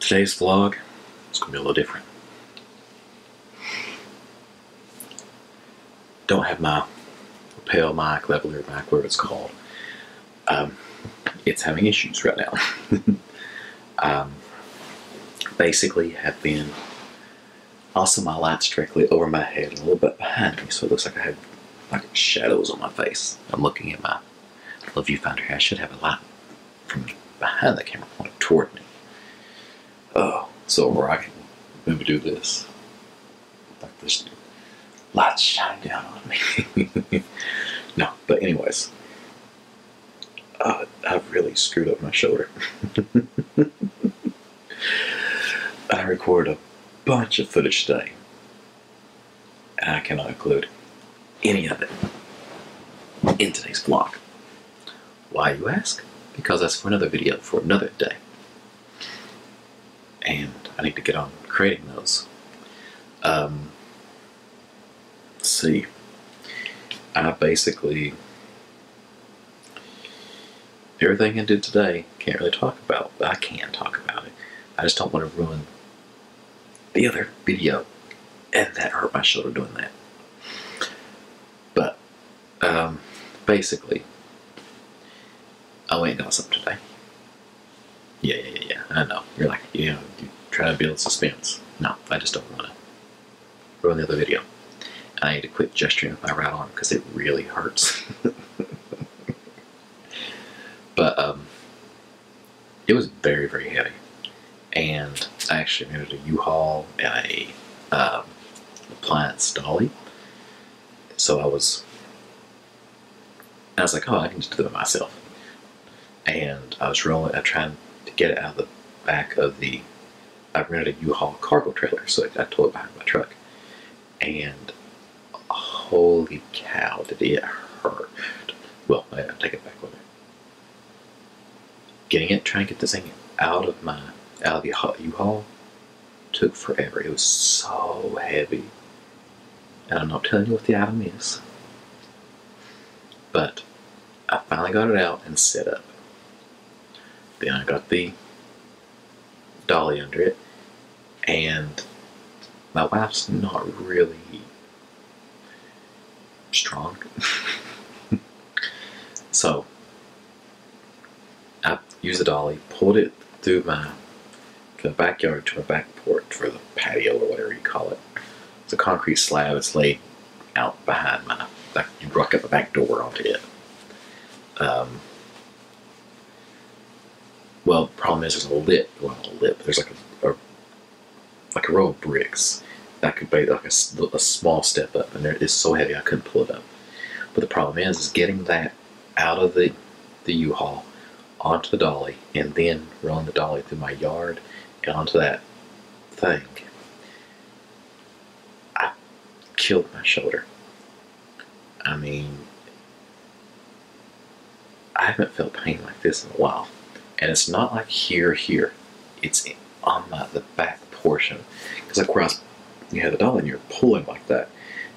Today's vlog is going to be a little different. Don't have my lapel mic, lavalier mic, whatever it's called. It's having issues right now. Basically have been, also my light's directly over my head and a little bit behind me, so it looks like I have like shadows on my face. I'm looking at my little viewfinder here. I should have a light from behind the camera pointed toward me. Oh, so where I can maybe do this. Like this lights shine down on me. No, but anyways. I've really screwed up my shoulder. I recorded a bunch of footage today, and I cannot include any of it in today's vlog. Why, you ask? Because that's for another video for another day. And I need to get on creating those. Let's see. I basically, everything I did today, can't really talk about, but I can talk about it. I just don't want to ruin the other video, and that hurt my shoulder doing that. But, basically, I went and got something today. Yeah, I know. You're like, you try to build suspense. No, I just don't want to ruin the other video. I need to quit gesturing with my right arm because it really hurts. But, it was very, very heavy. And I actually rented a U-Haul and a appliance dolly. So I was like, oh, I can just do it myself. And I was trying to get it out of the back of I rented a U-Haul cargo trailer, so I towed it behind my truck. And holy cow, did it hurt. Well, I take it back with it. Trying to get this thing out of the U-Haul took forever. It was so heavy. And I'm not telling you what the item is. But I finally got it out and set up. Then I got the dolly under it. And my wife's not really strong. So I used the dolly, pulled it through the backyard to my back porch, or the patio, or whatever you call it. It's a concrete slab. It's laid out behind you rock up the back door onto it. Well, the problem is there's a lip. Well, not a lip. There's like a row of bricks that could be like a small step up, and it's so heavy I couldn't pull it up. But the problem is getting that out of the U-Haul onto the dolly, and then rolling the dolly through my yard and onto that thing. I killed my shoulder. I mean, I haven't felt pain like this in a while. And it's not like here. It's on the back portion. Because like where you have the dolly and you're pulling like that.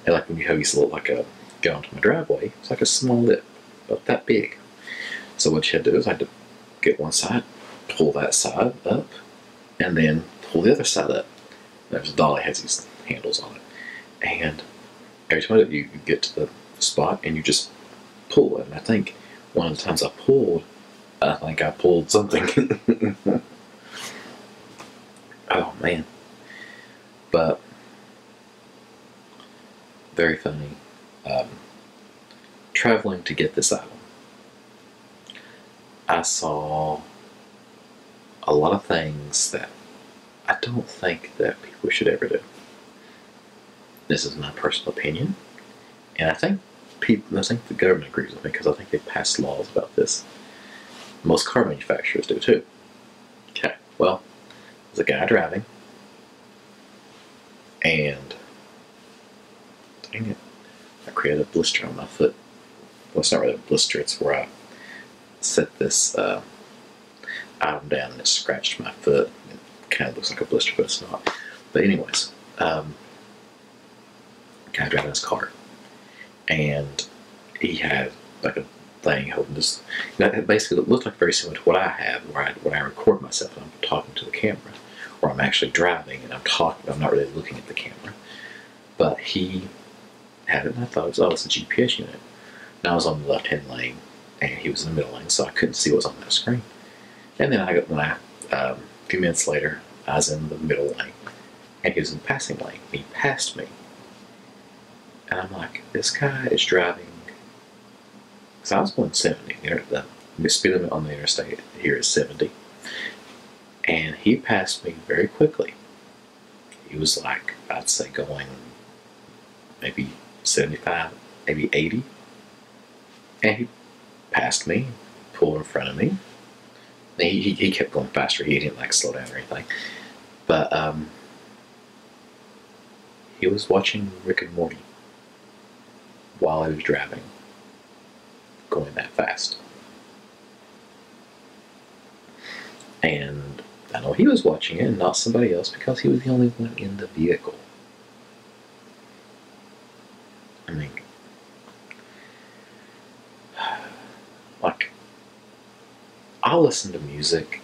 And like when you have these little, go onto my driveway, it's like a small lip, about that big. So what you had to do is I had to get one side, pull that side up, and then pull the other side up. There's a dolly has these handles on it. And every time you get to the spot and you just pull it. And I think one of the times I pulled something. Oh man. But very funny. Traveling to get this item, I saw a lot of things that I don't think that people should ever do. This is my personal opinion, and I think the government agrees with me, because I think they passed laws about this. Most car manufacturers do too. Okay, well, there's a guy driving, and dang it, I created a blister on my foot. Well, it's not really a blister, it's where I set this item down and it scratched my foot. It kind of looks like a blister, but it's not. But anyways, guy driving his car, and he had like a thing holding this. It basically looked like very similar to what I have, where I record myself and I'm talking to the camera. where I'm actually driving and I'm talking, but I'm not really looking at the camera. But he had it, and I thought it was, oh, it's a GPS unit. And I was on the left-hand lane, and he was in the middle lane, so I couldn't see what was on that screen. And then a few minutes later, I was in the middle lane, and he was in the passing lane. He passed me. And I'm like, this guy is driving, because I was going 70. The speed limit on the interstate here is 70. And he passed me very quickly. He was like, I'd say going maybe 75, maybe 80. And he passed me, pulled in front of me. He kept going faster. He didn't like slow down or anything. But he was watching Rick and Morty while he was driving, going that fast. And I know he was watching it and not somebody else because he was the only one in the vehicle. I mean, like, I'll listen to music,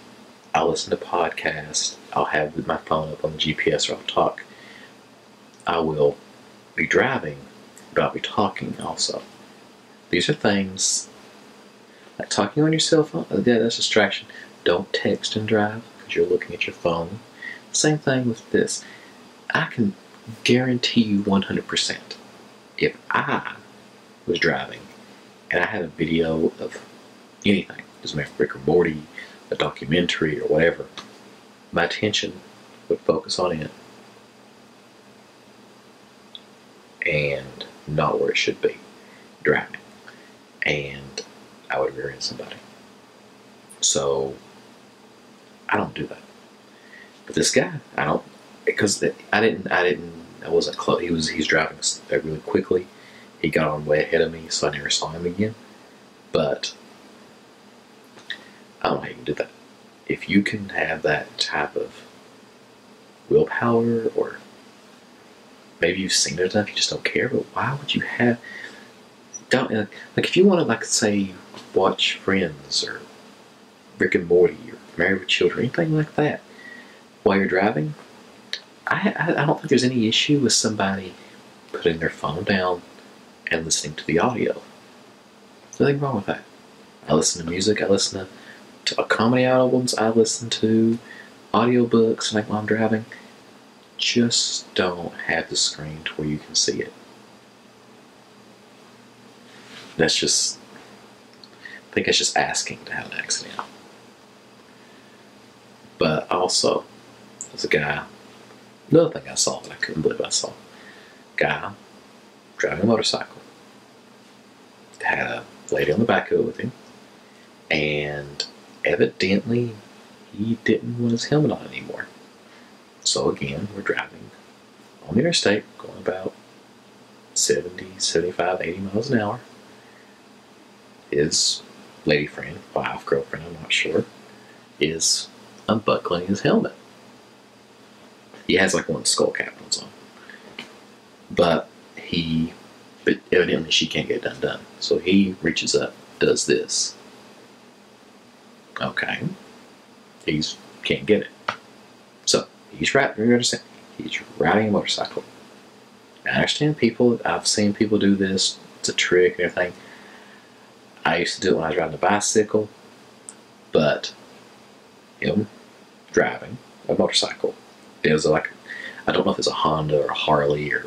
I'll listen to podcasts, I'll have my phone up on the GPS or I'll talk. I will be driving, but I'll be talking also. These are things like talking on your cell phone. Yeah, that's distraction. Don't text and drive because you're looking at your phone. Same thing with this. I can guarantee you 100%, if I was driving and I had a video of anything, doesn't matter, Rick or Morty, a documentary or whatever, my attention would focus on it and not where it should be, driving. And I would rear end somebody. So I don't do that. But this guy, I don't, because I wasn't close. He's driving really quickly. He got on way ahead of me, so I never saw him again. But I don't know how you can do that. If you can have that type of willpower, or maybe you've seen it enough, you just don't care. But why would you have? Don't like if you want to, like, say, watch Friends or Rick and Morty or Married with Children, anything like that, while you're driving. I don't think there's any issue with somebody putting their phone down and listening to the audio. There's nothing wrong with that. I listen to music. I listen to comedy albums. I listen to audiobooks like while I'm driving. Just don't have the screen to where you can see it. I think it's just asking to have an accident. But also, there's a guy, another thing I saw that I couldn't believe I saw. Guy driving a motorcycle. Had a lady on the back of it with him. And evidently, he didn't want his helmet on anymore. So again, we're driving on the interstate, going about 70, 75, 80 miles an hour. His lady friend, wife, girlfriend, I'm not sure, is unbuckling his helmet. He has like one of the skull cap ones on. But evidently she can't get it done. So he reaches up, does this. Okay. He can't get it. So he's riding a motorcycle. I understand I've seen people do this, it's a trick and everything. I used to do it when I was riding a bicycle, but him driving a motorcycle, it was like, I don't know if it's a Honda or a Harley or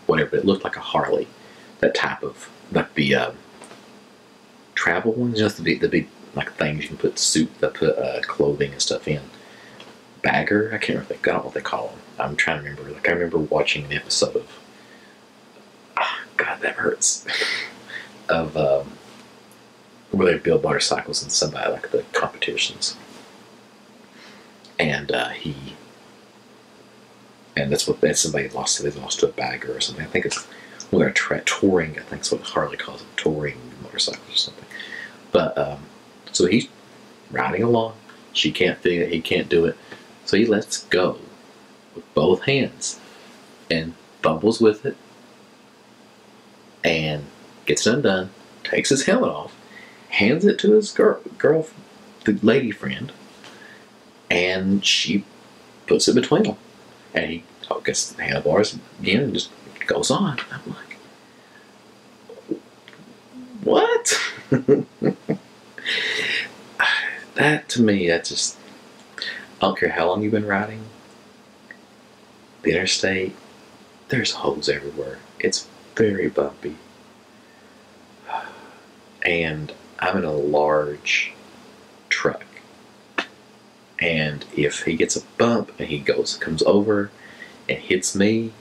whatever, but it looked like a Harley. That type of, like the travel ones, just the big like things you can put clothing and stuff in. Bagger, I don't know what they call them. I'm trying to remember. Like I remember watching an episode of, God, that hurts, of where they build motorcycles and somebody, like the competitions. And that's somebody lost to a bagger or something. I think it's when they're touring. I think that's what Harley calls it, touring motorcycles or something. But so he's riding along. She can't figure it. He can't do it. So he lets go with both hands and fumbles with it and gets it undone. Takes his helmet off, hands it to his girl, the lady friend, and she puts it between them. And he gets the handlebars again and just goes on. I'm like, what? That to me, that just, I don't care how long you've been riding the interstate, there's holes everywhere. It's very bumpy. And I'm in a large truck. And if he gets a bump and he comes over and hits me,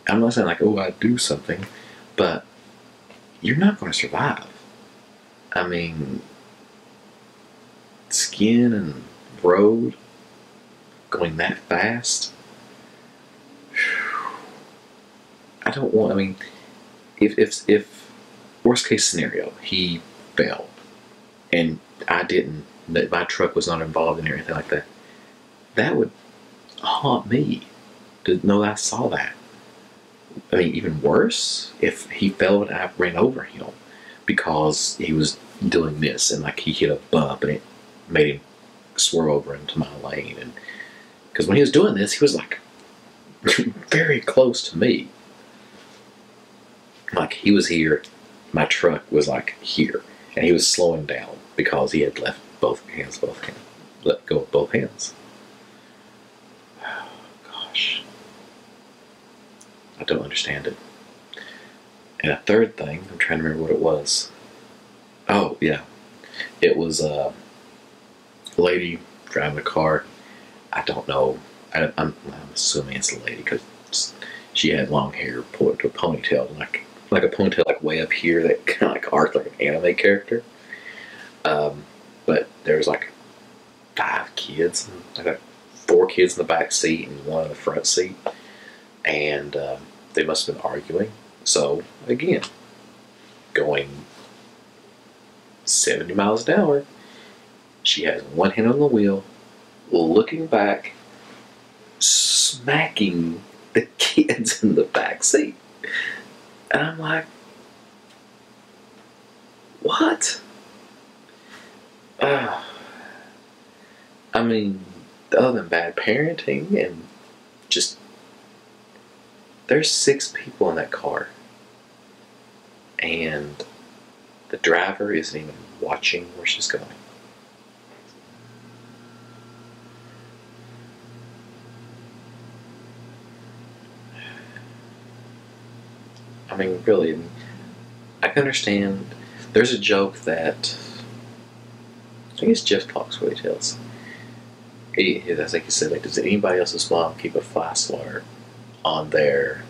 I'm not saying like, oh, I'd do something, but you're not going to survive. I mean, skin and road going that fast. I don't want, I mean, if worst case scenario, he fell and I didn't, that my truck was not involved in anything like that, that would haunt me to know that I saw that. I mean, even worse, if he fell and I ran over him because he was doing this and like he hit a bump and it made him swerve over into my lane. And because when he was doing this, he was like very close to me. Like he was here, my truck was like here, and he was slowing down because he had let go of both hands. Oh, gosh. I don't understand it. And a third thing, I'm trying to remember what it was. Oh, yeah. It was a lady driving a car. I don't know. I'm assuming it's a lady because she had long hair pulled into a ponytail, like a ponytail like way up here that kind of like arched like an anime character. But there was like 5 kids. I got 4 kids in the back seat and 1 in the front seat. And they must have been arguing. So, again, going 70 miles an hour, she has 1 hand on the wheel, looking back, smacking the kids in the back seat. And I'm like, what? I mean, other than bad parenting and just, there's 6 people in that car. And the driver isn't even watching where she's going. I mean, really, I can understand. There's a joke that I think it's Jeff Talks what he tells. I think he said, like, does anybody else's mom keep a fly swatter on their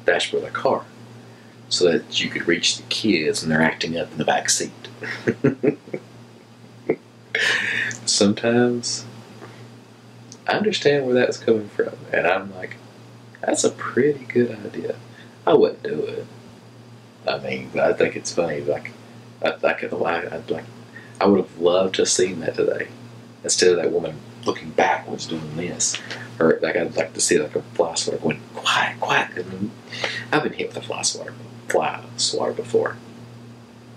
dashboard of their car so that you could reach the kids and they're acting up in the back seat? Sometimes I understand where that's coming from, and I'm like, that's a pretty good idea. I wouldn't do it. I mean, I think it's funny. Like, I would have loved to have seen that today. Instead of that woman looking backwards doing this, or like I'd like to see like a fly swatter going quiet, quiet. I mean, I've been hit with a fly swatter before.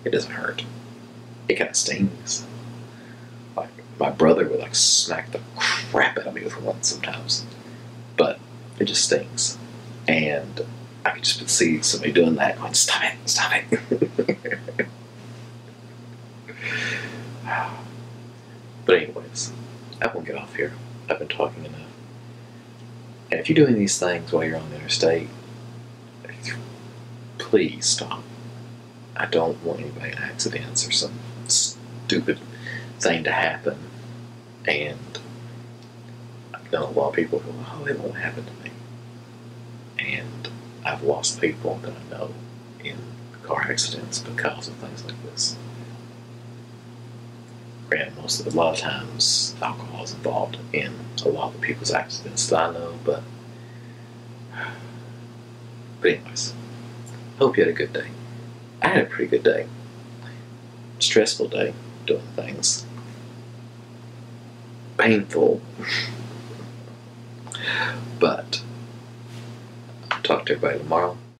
It doesn't hurt. It kind of stings. Like my brother would like smack the crap out of me with one sometimes, but it just stings, and I could just see somebody doing that, going, stop it, stop it. But anyways, I won't get off here. I've been talking enough. And if you're doing these things while you're on the interstate, please stop. I don't want anybody in accidents or some stupid thing to happen. And I know a lot of people go, oh, it won't happen to me. And I've lost people that I know in car accidents because of things like this. Granted, a lot of times alcohol is involved in a lot of people's accidents that I know, but anyways, hope you had a good day. I had a pretty good day. Stressful day, doing things. Painful. But I'll talk to everybody tomorrow.